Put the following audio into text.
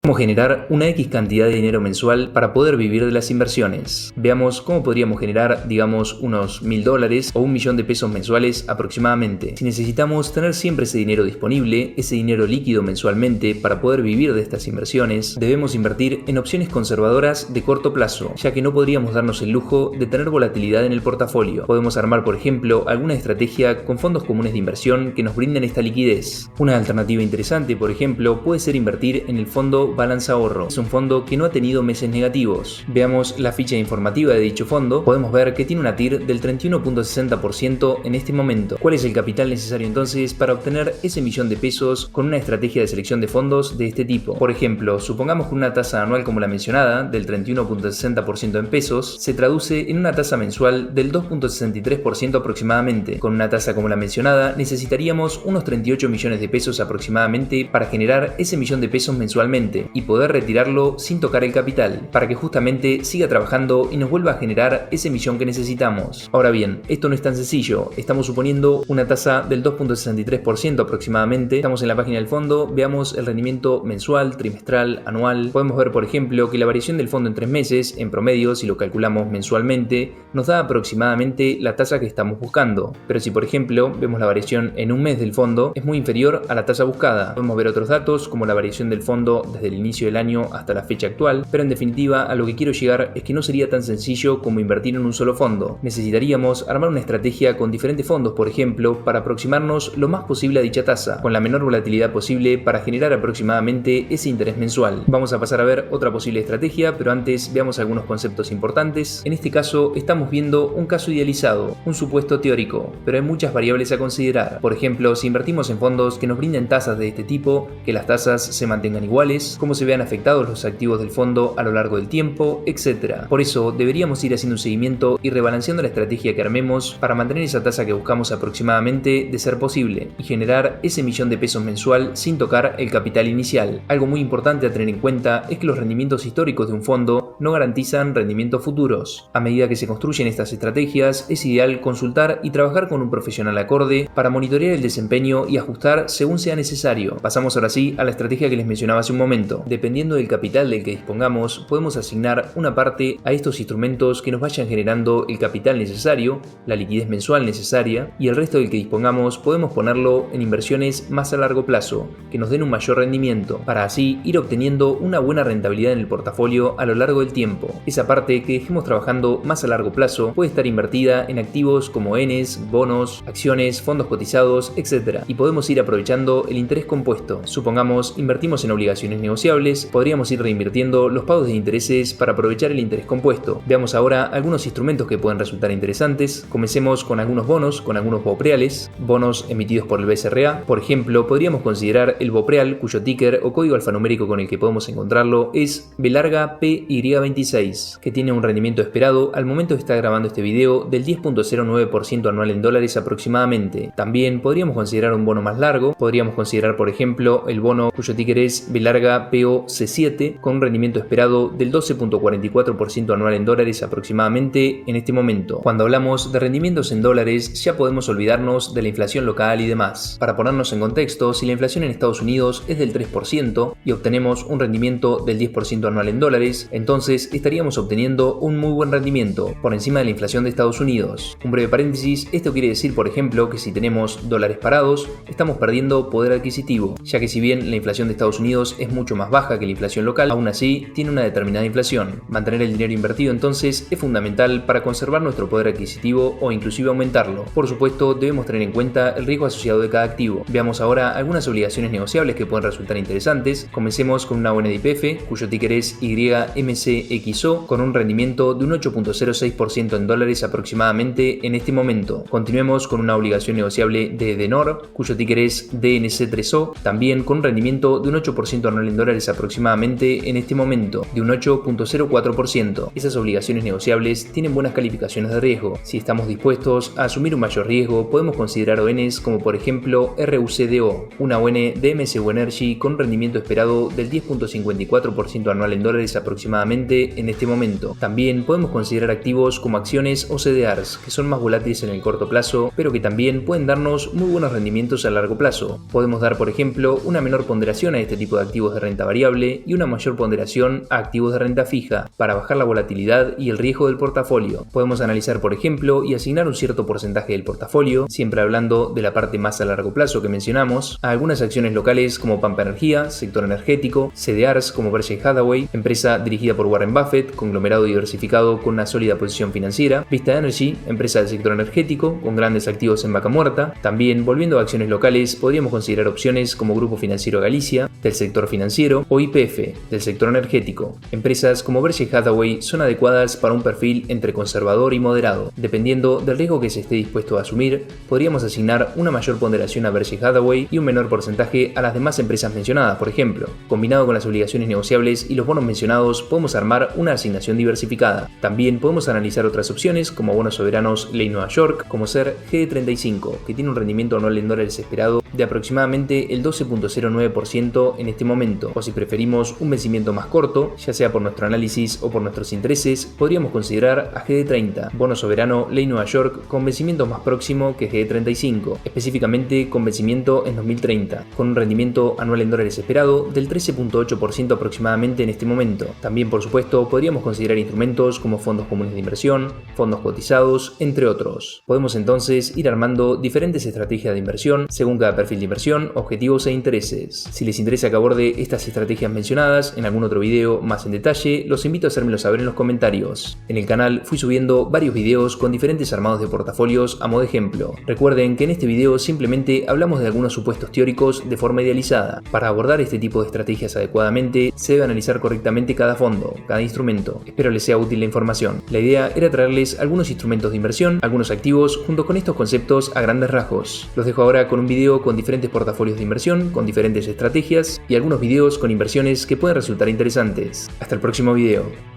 Cómo generar una X cantidad de dinero mensual para poder vivir de las inversiones. Veamos cómo podríamos generar, digamos, unos $1000 o $1.000.000 mensuales aproximadamente. Si necesitamos tener siempre ese dinero disponible, ese dinero líquido mensualmente para poder vivir de estas inversiones, debemos invertir en opciones conservadoras de corto plazo, ya que no podríamos darnos el lujo de tener volatilidad en el portafolio. Podemos armar, por ejemplo, alguna estrategia con fondos comunes de inversión que nos brinden esta liquidez. Una alternativa interesante, por ejemplo, puede ser invertir en el fondo Balance Ahorro. Es un fondo que no ha tenido meses negativos. Veamos la ficha informativa de dicho fondo. Podemos ver que tiene una TIR del 31.60% en este momento. ¿Cuál es el capital necesario entonces para obtener ese $1.000.000 con una estrategia de selección de fondos de este tipo? Por ejemplo, supongamos que una tasa anual como la mencionada, del 31.60% en pesos, se traduce en una tasa mensual del 2.63% aproximadamente. Con una tasa como la mencionada, necesitaríamos unos 38 millones de pesos aproximadamente para generar ese $1.000.000 mensualmente y poder retirarlo sin tocar el capital, para que justamente siga trabajando y nos vuelva a generar ese millón que necesitamos. Ahora bien, esto no es tan sencillo. Estamos suponiendo una tasa del 2.63% aproximadamente. Estamos en la página del fondo, veamos el rendimiento mensual, trimestral, anual. Podemos ver, por ejemplo, que la variación del fondo en 3 meses, en promedio, si lo calculamos mensualmente, nos da aproximadamente la tasa que estamos buscando. Pero si, por ejemplo, vemos la variación en un mes del fondo, es muy inferior a la tasa buscada. Podemos ver otros datos, como la variación del fondo desde el inicio del año hasta la fecha actual, pero en definitiva a lo que quiero llegar es que no sería tan sencillo como invertir en un solo fondo. Necesitaríamos armar una estrategia con diferentes fondos, por ejemplo, para aproximarnos lo más posible a dicha tasa, con la menor volatilidad posible para generar aproximadamente ese interés mensual. Vamos a pasar a ver otra posible estrategia, pero antes veamos algunos conceptos importantes. En este caso estamos viendo un caso idealizado, un supuesto teórico, pero hay muchas variables a considerar. Por ejemplo, si invertimos en fondos que nos brinden tasas de este tipo, que las tasas se mantengan iguales, cómo se vean afectados los activos del fondo a lo largo del tiempo, etc. Por eso deberíamos ir haciendo un seguimiento y rebalanceando la estrategia que armemos para mantener esa tasa que buscamos aproximadamente de ser posible y generar ese $1.000.000 mensual sin tocar el capital inicial. Algo muy importante a tener en cuenta es que los rendimientos históricos de un fondo no garantizan rendimientos futuros. A medida que se construyen estas estrategias, es ideal consultar y trabajar con un profesional acorde para monitorear el desempeño y ajustar según sea necesario. Pasamos ahora sí a la estrategia que les mencionaba hace un momento. Dependiendo del capital del que dispongamos, podemos asignar una parte a estos instrumentos que nos vayan generando el capital necesario, la liquidez mensual necesaria, y el resto del que dispongamos podemos ponerlo en inversiones más a largo plazo, que nos den un mayor rendimiento, para así ir obteniendo una buena rentabilidad en el portafolio a lo largo del tiempo. Esa parte que dejemos trabajando más a largo plazo puede estar invertida en activos como ENES, bonos, acciones, fondos cotizados, etc. Y podemos ir aprovechando el interés compuesto. Supongamos invertimos en obligaciones negociables, podríamos ir reinvirtiendo los pagos de intereses para aprovechar el interés compuesto. Veamos ahora algunos instrumentos que pueden resultar interesantes. Comencemos con algunos bonos, con algunos BOPREALes, bonos emitidos por el BCRA. Por ejemplo, podríamos considerar el BOPREAL, cuyo ticker o código alfanumérico con el que podemos encontrarlo es B_PY26, que tiene un rendimiento esperado al momento de estar grabando este video del 10.09% anual en dólares aproximadamente. También podríamos considerar un bono más largo, podríamos considerar por ejemplo el bono cuyo ticker es B_POC7 con un rendimiento esperado del 12.44% anual en dólares aproximadamente en este momento. Cuando hablamos de rendimientos en dólares ya podemos olvidarnos de la inflación local y demás. Para ponernos en contexto, si la inflación en Estados Unidos es del 3% y obtenemos un rendimiento del 10% anual en dólares, entonces estaríamos obteniendo un muy buen rendimiento por encima de la inflación de Estados Unidos. Un breve paréntesis, esto quiere decir por ejemplo que si tenemos dólares parados estamos perdiendo poder adquisitivo, ya que si bien la inflación de Estados Unidos es mucho más baja que la inflación local, aún así tiene una determinada inflación. Mantener el dinero invertido entonces es fundamental para conservar nuestro poder adquisitivo o inclusive aumentarlo. Por supuesto, debemos tener en cuenta el riesgo asociado de cada activo. Veamos ahora algunas obligaciones negociables que pueden resultar interesantes. Comencemos con una ON de YPF, cuyo ticker es YMCXO, con un rendimiento de un 8.06% en dólares aproximadamente en este momento. Continuemos con una obligación negociable de Edenor, cuyo ticker es DNC3O, también con un rendimiento de un 8% anual en dólares aproximadamente en este momento, de un 8.04%. Esas obligaciones negociables tienen buenas calificaciones de riesgo. Si estamos dispuestos a asumir un mayor riesgo, podemos considerar ONs como por ejemplo RUCDO, una ON de MSU Energy con un rendimiento esperado del 10.54% anual en dólares aproximadamente perfectamente en este momento. También podemos considerar activos como acciones o CDRs, que son más volátiles en el corto plazo, pero que también pueden darnos muy buenos rendimientos a largo plazo. Podemos dar, por ejemplo, una menor ponderación a este tipo de activos de renta variable y una mayor ponderación a activos de renta fija, para bajar la volatilidad y el riesgo del portafolio. Podemos analizar, por ejemplo, y asignar un cierto porcentaje del portafolio, siempre hablando de la parte más a largo plazo que mencionamos, a algunas acciones locales como Pampa Energía, sector energético, CDRs como Berkshire Hathaway, empresa dirigida por Warren Buffett, conglomerado diversificado con una sólida posición financiera, Vista Energy, empresa del sector energético, con grandes activos en vaca muerta. También, volviendo a acciones locales, podríamos considerar opciones como Grupo Financiero Galicia, del sector financiero, o YPF, del sector energético. Empresas como Berkshire Hathaway son adecuadas para un perfil entre conservador y moderado. Dependiendo del riesgo que se esté dispuesto a asumir, podríamos asignar una mayor ponderación a Berkshire Hathaway y un menor porcentaje a las demás empresas mencionadas, por ejemplo. Combinado con las obligaciones negociables y los bonos mencionados, podemos armar una asignación diversificada. También podemos analizar otras opciones como bonos soberanos Ley Nueva York, como ser GD35, que tiene un rendimiento anual en dólares esperado de aproximadamente el 12.09% en este momento, o si preferimos un vencimiento más corto, ya sea por nuestro análisis o por nuestros intereses, podríamos considerar a GD30, bono soberano Ley Nueva York con vencimiento más próximo que GD35, específicamente con vencimiento en 2030, con un rendimiento anual en dólares esperado del 13.8% aproximadamente en este momento. También, por supuesto, podríamos considerar instrumentos como fondos comunes de inversión, fondos cotizados, entre otros. Podemos entonces ir armando diferentes estrategias de inversión según cada perfil de inversión, objetivos e intereses. Si les interesa que aborde estas estrategias mencionadas en algún otro video más en detalle, los invito a hacérmelo saber en los comentarios. En el canal fui subiendo varios videos con diferentes armados de portafolios a modo de ejemplo. Recuerden que en este video simplemente hablamos de algunos supuestos teóricos de forma idealizada. Para abordar este tipo de estrategias adecuadamente, se debe analizar correctamente cada fondo, cada instrumento. Espero les sea útil la información. La idea era traerles algunos instrumentos de inversión, algunos activos, junto con estos conceptos a grandes rasgos. Los dejo ahora con un video con diferentes portafolios de inversión, con diferentes estrategias y algunos videos con inversiones que pueden resultar interesantes. Hasta el próximo video.